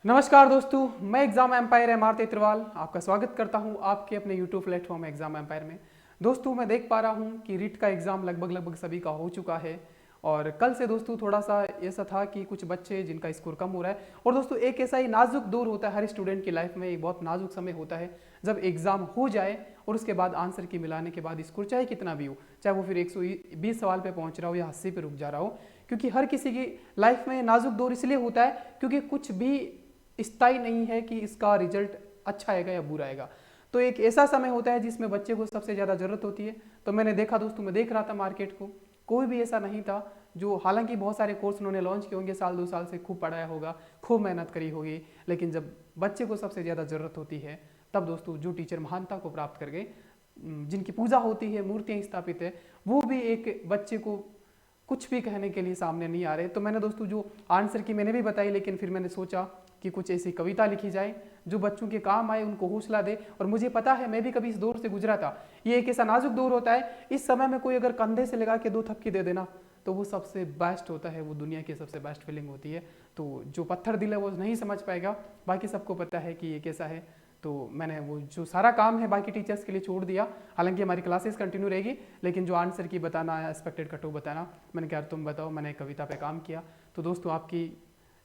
नमस्कार दोस्तों, मैं एग्जाम एम्पायर एमआर तेतरवाल आपका स्वागत करता हूं आपके अपने यूट्यूब प्लेटफॉर्म एग्जाम एम्पायर में। दोस्तों, मैं देख पा रहा हूं कि रीट का एग्ज़ाम लगभग सभी का हो चुका है और कल से दोस्तों थोड़ा सा ऐसा था कि कुछ बच्चे जिनका स्कोर कम हो रहा है। और दोस्तों एक ऐसा ही नाजुक दौर होता है हर स्टूडेंट की लाइफ में, एक बहुत नाजुक समय होता है जब एग्ज़ाम हो जाए और उसके बाद आंसर की मिलाने के बाद स्कोर चाहे कितना भी हो, चाहे वो फिर 120 सवाल पे पहुंच रहा हो या 80 पे रुक जा रहा हो, क्योंकि हर किसी की लाइफ में नाजुक दौर इसलिए होता है क्योंकि कुछ भी स्थायी नहीं है कि इसका रिजल्ट अच्छा आएगा या बुरा आएगा। तो एक ऐसा समय होता है जिसमें बच्चे को सबसे ज़्यादा ज़रूरत होती है। तो मैंने देखा दोस्तों, मैं देख रहा था मार्केट को, कोई भी ऐसा नहीं था जो, हालांकि बहुत सारे कोर्स उन्होंने लॉन्च किए होंगे, साल 2 साल से खूब पढ़ाया होगा, खूब मेहनत करी होगी, लेकिन जब बच्चे को सबसे ज़्यादा ज़रूरत होती है तब दोस्तों जो टीचर महानता को प्राप्त कर गए, जिनकी पूजा होती है, मूर्तियाँ स्थापित है, वो भी एक बच्चे को कुछ भी कहने के लिए सामने नहीं आ रहे। तो मैंने दोस्तों जो आंसर की मैंने भी बताई, लेकिन फिर मैंने सोचा कि कुछ ऐसी कविता लिखी जाए जो बच्चों के काम आए, उनको हौसला दे। और मुझे पता है, मैं भी कभी इस दौर से गुजरा था। ये एक ऐसा नाजुक दौर होता है, इस समय में कोई अगर कंधे से लगा के 2 थप्की दे देना तो वो सबसे बेस्ट होता है, वो दुनिया की सबसे बेस्ट फीलिंग होती है। तो जो पत्थर दिल है वो नहीं समझ पाएगा, बाकी सबको पता है कि ये कैसा है। तो मैंने वो जो सारा काम है बाकी टीचर्स के लिए छोड़ दिया। हालांकि हमारी क्लासेस कंटिन्यू रहेगी, लेकिन जो आंसर की बताना है, एक्सपेक्टेड कट ऑफ बताना, मैंने कहा तुम बताओ। मैंने कविता पे काम किया। तो दोस्तों आपकी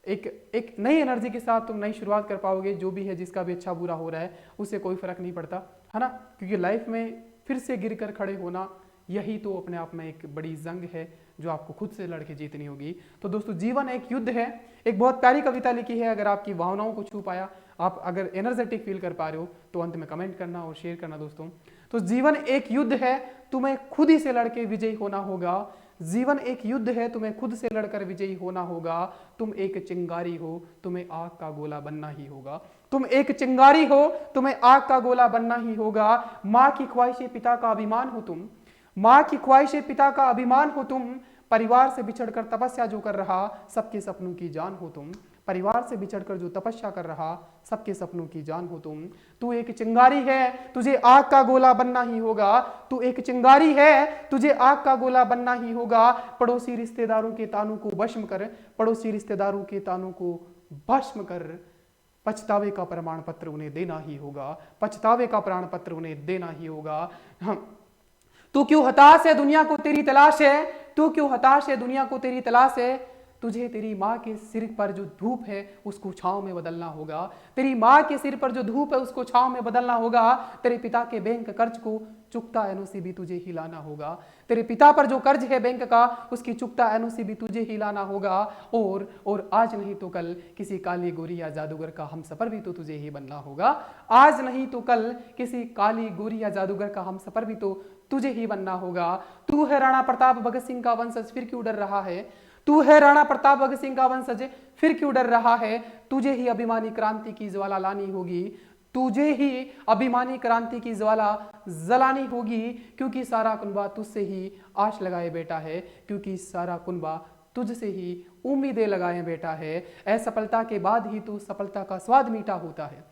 एक नई एनर्जी के साथ तुम नई शुरुआत कर पाओगे। जो भी है, जिसका भी अच्छा बुरा हो रहा है, उससे कोई फर्क नहीं पड़ता, है ना। क्योंकि लाइफ में फिर से गिर कर खड़े होना, यही तो अपने आप में एक बड़ी जंग है जो आपको खुद से लड़के जीतनी होगी। तो दोस्तों जीवन एक युद्ध है। एक बहुत प्यारी कविता लिखी है, अगर आपकी भावनाओं को छू पाया, आप अगर एनर्जेटिक फील कर पा रहे हो तो अंत में कमेंट करना और शेयर करना दोस्तों। तो जीवन एक युद्ध है, तुम्हें खुद ही से लड़के विजयी होना होगा। जीवन एक युद्ध है, तुम्हें खुद से लड़कर विजयी होना होगा। तुम एक चिंगारी हो, तुम्हें आग का गोला बनना ही होगा। तुम एक चिंगारी हो, तुम्हें आग का गोला बनना ही होगा। माँ की ख्वाहिशें पिता का अभिमान हो तुम, माँ की ख्वाहिशें पिता का अभिमान हो तुम। परिवार से बिछड़कर तपस्या जो कर रहा, सबके सपनों की जान हो तुम। परिवार से बिछड़कर जो तपस्या कर रहा, सबके सपनों की जान हो तुम। तू एक चिंगारी है, तुझे आग का गोला बनना ही होगा। तू एक चिंगारी है, तुझे आग का गोला बनना ही होगा। पड़ोसी रिश्तेदारों के तानों को भस्म कर, पड़ोसी रिश्तेदारों के तानों को भस्म कर। पछतावे का प्रमाण पत्र उन्हें देना ही होगा, पछतावे का प्रमाण पत्र उन्हें देना ही होगा। हम तू क्यों हताश है, दुनिया को तेरी तलाश है। तू क्यों हताश है, दुनिया को तेरी तलाश है। तुझे तेरी माँ के सिर पर जो धूप है उसको छांव में बदलना होगा। तेरी माँ के सिर पर जो धूप है उसको छांव में बदलना होगा। तेरे पिता के बैंक कर्ज को चुकता एनओसी भी तुझे ही लाना होगा। तेरे पिता पर जो कर्ज है बैंक का, उसकी चुकता एनओसी भी तुझे ही लाना होगा। और आज नहीं तो कल किसी काली गोरी या जादूगर का हम सफर भी तो तुझे ही बनना होगा। आज नहीं तो कल किसी काली गोरी या जादूगर का हम सफर भी तो तुझे ही बनना होगा। तू है राणा प्रताप भगत सिंह का वंशज, फिर क्यों डर रहा है। तू है राणा प्रताप भगत सिंह का वंशज, फिर क्यों डर रहा है। तुझे ही अभिमानी क्रांति की ज्वाला लानी होगी। तुझे ही अभिमानी क्रांति की ज्वाला जलानी होगी। क्योंकि सारा कुनबा तुझसे ही आश लगाए बेटा है। क्योंकि सारा कुनबा तुझसे ही उम्मीदें लगाए बेटा है। असफलता के बाद ही तो सफलता का स्वाद मीठा होता है।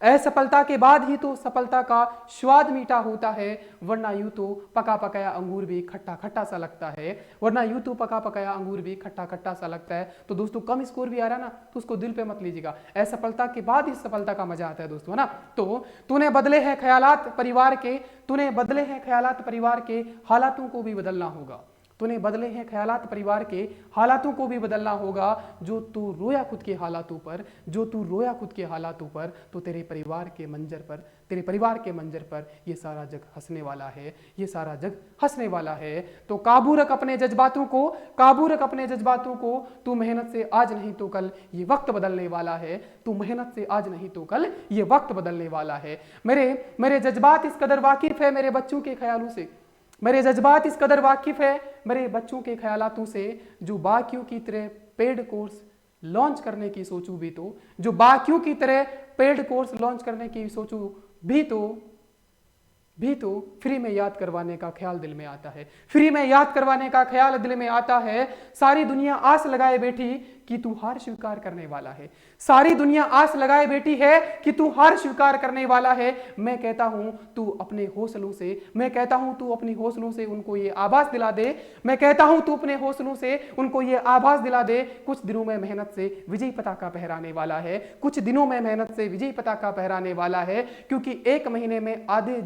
असफलता के बाद ही तो सफलता का स्वाद मीठा होता है। वरना यूं तो पका पकाया अंगूर भी खट्टा खट्टा सा लगता है। वरना यूं तो पका पकाया अंगूर भी खट्टा खट्टा सा लगता है। तो दोस्तों कम स्कोर भी आ रहा ना, तो उसको दिल पे मत लीजिएगा। असफलता के बाद ही सफलता का मजा आता है दोस्तों, है ना। तो तूने बदले हैं ख्यालात परिवार के, तूने बदले हैं ख्यालात परिवार के, हालातों को भी बदलना होगा। तूने बदले हैं ख्यालात परिवार के, हालातों को भी बदलना होगा। जो तू रोया खुद के हालातों पर, जो तू रोया खुद के हालातों पर, तो तेरे परिवार के मंजर पर, तेरे परिवार के मंजर पर ये सारा जग हंसने वाला है, ये सारा जग हंसने वाला है। तो काबू रख अपने जज्बातों को, काबू रख अपने जज्बातों को। तू मेहनत से आज नहीं तो कल ये वक्त बदलने वाला है। तू मेहनत से आज नहीं तो कल ये वक्त बदलने वाला है। मेरे मेरे जज्बात इस कदर वाकिफ है मेरे बच्चों के ख्यालों से, मेरे जज्बात इस कदर वाकिफ है मेरे बच्चों के ख्यालातों से। जो बाकियों की तरह पेड कोर्स लॉन्च करने की सोचूं भी तो, जो बाकियों की तरह पेड कोर्स लॉन्च करने की सोचूं भी तो फ्री में याद करवाने का ख्याल दिल में आता है। फ्री में याद करवाने का ख्याल दिल में आता है। सारी दुनिया आस लगाए बैठी कि तू हार स्वीकार करने वाला है। सारी दुनिया आस लगाए बैठी है कि तू हार स्वीकार करने वाला है। मैं कहता हूं तू अपने हौसलों से, मैं कहता हूं तू अपने हौसलों से उनको ये आभास दिला दे, मैं कहता हूं तू अपने हौसलों से उनको ये आभास दिला दे, कुछ दिनों में मेहनत से विजय पताका फहराने वाला है, कुछ दिनों में मेहनत से विजय पताका फहराने वाला है। क्योंकि एक महीने में आधे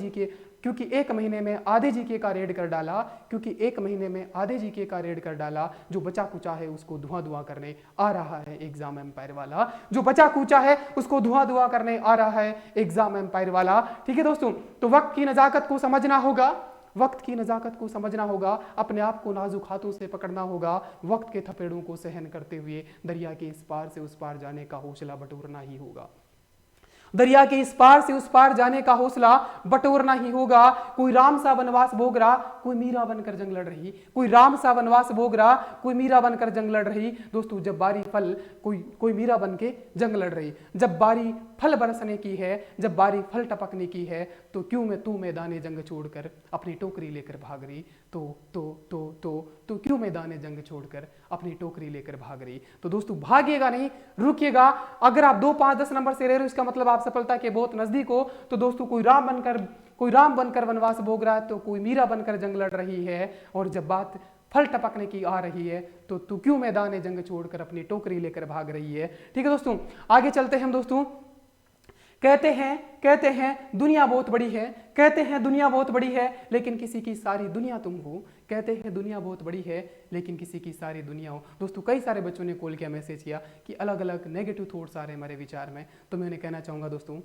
जीके का रेड कर डाला, क्योंकि एक महीने में आधे जीके का रेड कर डाला। जो बचा कुचा है उसको धुआं धुआं करने आ रहा है एग्जाम एम्पायर वाला, जो बचा कुचा है उसको धुआं धुआं करने आ रहा है एग्जाम एम्पायर वाला। ठीक है दोस्तों, तो वक्त की नजाकत को समझना होगा, वक्त की नजाकत को समझना होगा, अपने आप को नाजुक हाथों से पकड़ना होगा, वक्त के थपेड़ों को सहन करते हुए दरिया के इस पार से उस पार जाने का हौसला बटोरना ही होगा, दरिया के इस पार से उस पार जाने का हौसला बटोरना ही होगा। कोई राम सा वनवास भोग रहा, कोई मीरा बनकर जंग लड़ रही, कोई राम सा वनवास भोग रहा, कोई मीरा बनकर जंग लड़ रही। दोस्तों जब बारी फल कोई मीरा बन के जंग लड़ रही, जब बारी फल बरसने की है, जब बारी फल टपकने की है, तो क्यों मैं तू मैदाने जंग छोड़कर अपनी टोकरी लेकर भाग रही, तो क्यों मैदाने जंग छोड़कर अपनी टोकरी लेकर भाग रही। तो दोस्तों भागिएगा नहीं, रुकिएगा। अगर आप 2, 5, 10 नंबर से रह रहे हो इसका मतलब आप सफलता के बहुत नजदीक हो। तो दोस्तों कोई राम बनकर वनवास भोग रहा है, तो कोई मीरा बनकर जंग लड़ रही है, और जब बात फल टपकने की आ रही है तो तू क्यों मैदान जंग छोड़कर अपनी टोकरी लेकर भाग रही है। ठीक है दोस्तों, आगे चलते हैं हम दोस्तों। कहते हैं दुनिया बहुत बड़ी है, कहते हैं दुनिया बहुत बड़ी है, लेकिन किसी की सारी दुनिया तुम हो। कहते हैं दुनिया बहुत बड़ी है, लेकिन किसी की सारी दुनिया हो। दोस्तों कई सारे बच्चों ने कॉल किया, मैसेज किया कि अलग अलग नेगेटिव थॉट्स आ रहे हैं हमारे विचार में। तो मैं उन्हें कहना चाहूंगा दोस्तों,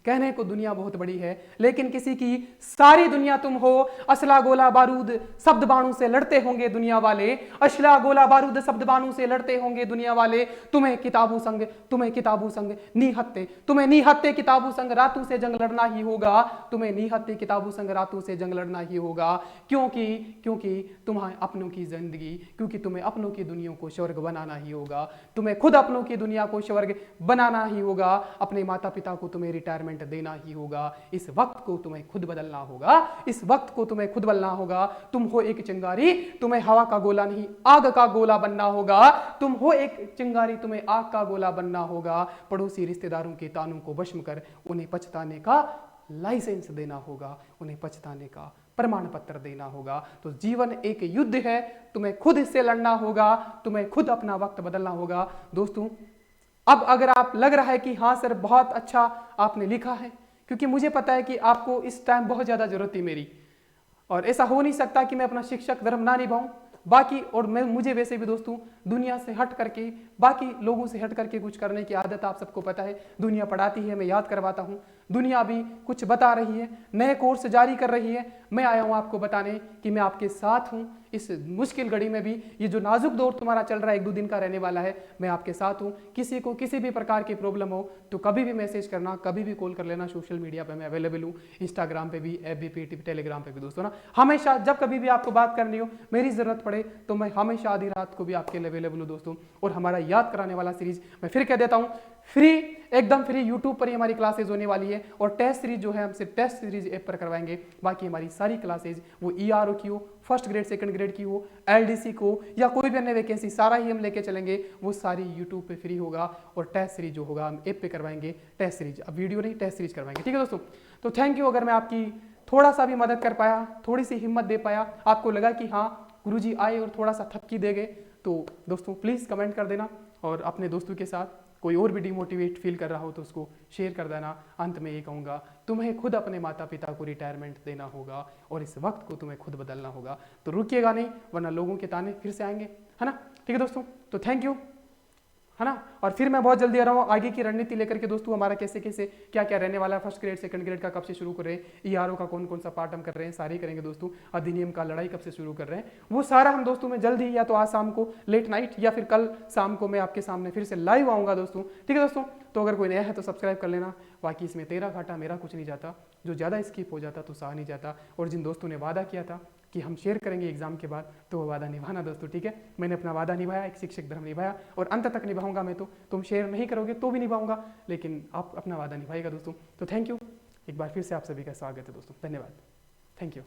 कहने को दुनिया बहुत बड़ी है, लेकिन किसी की सारी दुनिया तुम हो। असला गोला बारूद शब्द बाणों से लड़ते होंगे दुनिया वाले, असला गोला बारूद शब्द बाणों से लड़ते होंगे दुनिया वाले। तुम्हें किताबों संग निहत्ते, तुम्हें निहत्ते किताबों संग रातों से जंग लड़ना ही होगा, तुम्हें निहत्ते किताबों संग रातों से जंग लड़ना ही होगा। क्योंकि तुम्हें अपनों की जिंदगी, क्योंकि तुम्हें अपनों की दुनिया को स्वर्ग बनाना ही होगा, तुम्हें खुद अपनों की दुनिया को स्वर्ग बनाना ही होगा। अपने माता पिता को तुम्हें रिटायरमेंट देना ही होगा। इस वक्त को तुम्हें खुद बदलना होगा, इस वक्त को तुम्हें खुद बदलना होगा। तुम हो एक चिंगारी, तुम्हें हवा का गोला नहीं आग का गोला बनना होगा। तुम हो एक चिंगारी, तुम्हें आग का गोला बनना होगा। पड़ोसी रिश्तेदारों के तानों को भस्म कर उन्हें पछताने का लाइसेंस देना होगा, उन्हें पछताने का प्रमाण पत्र देना होगा। तो जीवन एक युद्ध है, तुम्हें खुद इससे लड़ना होगा, तुम्हें खुद अपना वक्त बदलना होगा। दोस्तों अब अगर आप लग रहा है कि हाँ सर बहुत अच्छा आपने लिखा है, क्योंकि मुझे पता है कि आपको इस टाइम बहुत ज़्यादा ज़रूरत थी मेरी, और ऐसा हो नहीं सकता कि मैं अपना शिक्षक धर्म ना निभाऊं बाकी। और मुझे वैसे भी दोस्तों दुनिया से हट करके, बाकी लोगों से हट करके कुछ करने की आदत आप सबको पता है। दुनिया पढ़ाती है, मैं याद करवाता हूँ, दुनिया भी कुछ बता रही है, नए कोर्स जारी कर रही है। मैं आया हूँ आपको बताने कि मैं आपके साथ हूँ इस मुश्किल घड़ी में भी। ये जो नाजुक दौर तुम्हारा चल रहा है 1-2 दिन का रहने वाला है, मैं आपके साथ हूँ। किसी को किसी भी प्रकार की प्रॉब्लम हो तो कभी भी मैसेज करना, कभी भी कॉल कर लेना। सोशल मीडिया पे मैं अवेलेबल हूँ, इंस्टाग्राम पे भी, FB पे, टेलीग्राम पे भी दोस्तों ना। हमेशा जब कभी भी आपको बात करनी हो, मेरी जरूरत पड़े तो मैं हमेशा आधी रात को भी आपके लिए अवेलेबल हूँ दोस्तों। और हमारा याद कराने वाला सीरीज मैं फिर कह देता हूँ, फ्री, एकदम फ्री यूट्यूब पर ही हमारी क्लासेज होने वाली है। और टेस्ट सीरीज जो है हम सिर्फ टेस्ट सीरीज ऐप पर करवाएंगे, बाकी हमारी सारी क्लासेज वो ERO की हो, फर्स्ट ग्रेड सेकंड ग्रेड की हो, LDC को, या कोई भी अन्य वैकेंसी, सारा ही हम लेके चलेंगे। वो सारी यूट्यूब पे फ्री होगा। और टेस्ट सीरीज जो होगा हम ऐप पे करवाएंगे, टेस्ट सीरीज, अब वीडियो नहीं टेस्ट सीरीज करवाएंगे। ठीक है दोस्तों, तो थैंक यू। अगर मैं आपकी थोड़ा सा भी मदद कर पाया, थोड़ी सी हिम्मत दे पाया, आपको लगा कि हाँ गुरुजी आए और थोड़ा सा थपकी दे गए, तो दोस्तों प्लीज़ कमेंट कर देना। और अपने दोस्तों के साथ कोई और भी डिमोटिवेट फील कर रहा हो तो उसको शेयर कर देना। अंत में ये कहूँगा, तुम्हें खुद अपने माता पिता को रिटायरमेंट देना होगा और इस वक्त को तुम्हें खुद बदलना होगा। तो रुकिएगा नहीं, वरना लोगों के ताने फिर से आएंगे, है ना। ठीक है दोस्तों, तो थैंक यू, है ना। और फिर मैं बहुत जल्दी आ रहा हूँ आगे की रणनीति लेकर के दोस्तों। हमारा कैसे कैसे क्या क्या रहने वाला है, फर्स्ट ग्रेड सेकंड ग्रेड का कब से शुरू कर रहे हैं, ERO का कौन कौन सा पार्ट हम कर रहे हैं, सारे करेंगे दोस्तों। अधिनियम का लड़ाई कब से शुरू कर रहे हैं, वो सारा हम दोस्तों में जल्द ही, या तो आज शाम को लेट नाइट या फिर कल शाम को मैं आपके सामने फिर से लाइव आऊँगा दोस्तों। ठीक है दोस्तों, तो अगर कोई नया है तो सब्सक्राइब कर लेना। बाकी इसमें तेरा घाटा मेरा कुछ नहीं जाता, जो ज़्यादा स्किप हो जाता तो सहा नहीं जाता। और जिन दोस्तों ने वादा किया था कि हम शेयर करेंगे एग्जाम के बाद, तो वो वादा निभाना दोस्तों। ठीक है, मैंने अपना वादा निभाया, एक शिक्षक धर्म निभाया, और अंत तक निभाऊंगा मैं। तो तुम शेयर नहीं करोगे तो भी निभाऊंगा, लेकिन आप अपना वादा निभाएगा दोस्तों। तो थैंक यू, एक बार फिर से आप सभी का स्वागत है दोस्तों। धन्यवाद, थैंक यू।